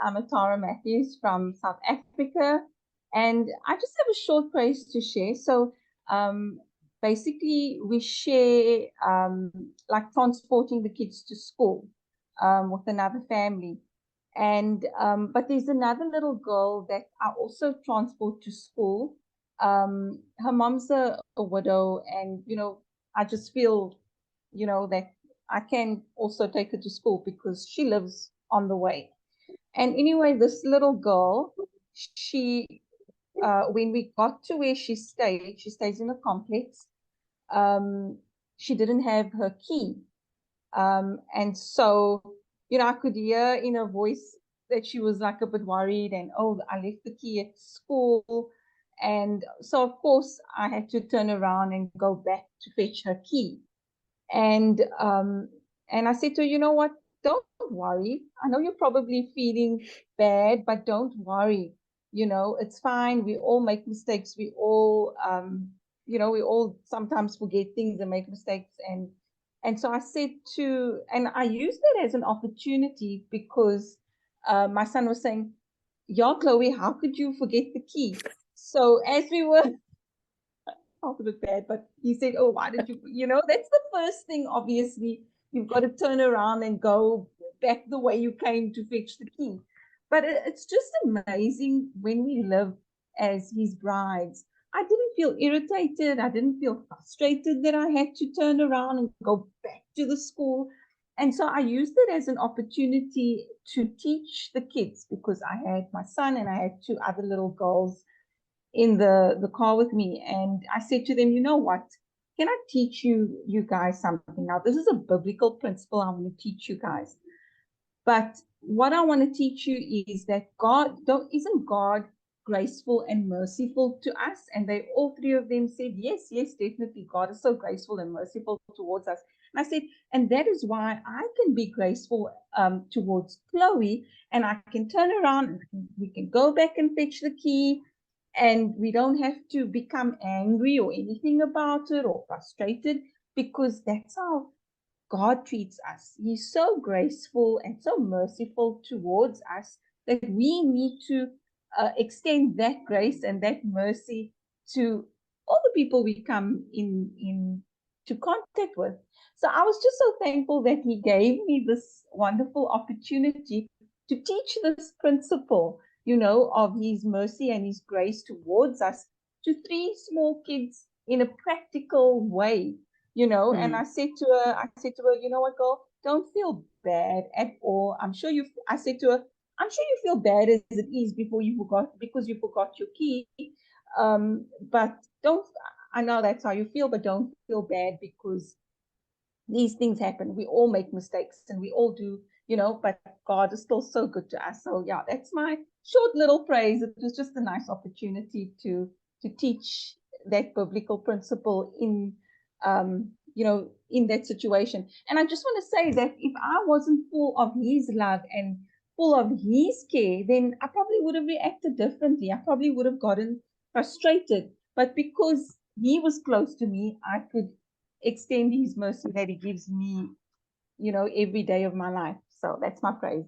I'm Atarah Mathews from South Africa, and I just have a short praise to share. So, basically, we share like transporting the kids to school with another family. And but there's another little girl that I also transport to school. Her mom's a widow, and I just feel, that I can also take her to school because she lives on the way. And anyway, this little girl, she, when we got to where she stays in a complex, um, she didn't have her key. And so, I could hear in her voice that she was like a bit worried and, oh, I left the key at school. And so, of course, I had to turn around and go back to fetch her key. And I said to her, you know what? Don't worry. I know you're probably feeling bad, but don't worry. It's fine. We all make mistakes. We all we all sometimes forget things and make mistakes. And so I said and I used it as an opportunity because my son was saying, yeah, Chloe, how could you forget the key? So as we were felt a bit bad, but he said, oh, why did you, that's the first thing, obviously. You've got to turn around and go back the way you came to fetch the key. But it's just amazing when we live as his brides. I didn't feel irritated. I didn't feel frustrated that I had to turn around and go back to the school. And so I used it as an opportunity to teach the kids because I had my son and I had two other little girls in the car with me. And I said to them, you know what? Can I teach you guys something? Now, this is a biblical principle I want to teach you guys. But what I want to teach you is that isn't God graceful and merciful to us? And they all three of them said, yes, definitely. God is so graceful and merciful towards us. And I said, and that is why I can be graceful towards Chloe, and I can turn around and we can go back and fetch the key, and we don't have to become angry or anything about it or frustrated, because that's how God treats us. He's so graceful and so merciful towards us that we need to extend that grace and that mercy to all the people we come into contact with. So I was just so thankful that he gave me this wonderful opportunity to teach this principle, of his mercy and his grace towards us to three small kids in a practical way. And I said to her, you know what, girl, don't feel bad at all. I said to her, I'm sure you feel bad as it is because you forgot your key. But I know that's how you feel, but don't feel bad because these things happen. We all make mistakes and we all do, but God is still so good to us. So yeah, that's my short little praise. It was just a nice opportunity to teach that biblical principle in in that situation. And I just want to say that if I wasn't full of his love and full of his care, then I probably would have reacted differently. I probably would have gotten frustrated. But because he was close to me, I could extend his mercy that he gives me, every day of my life. So that's my praise.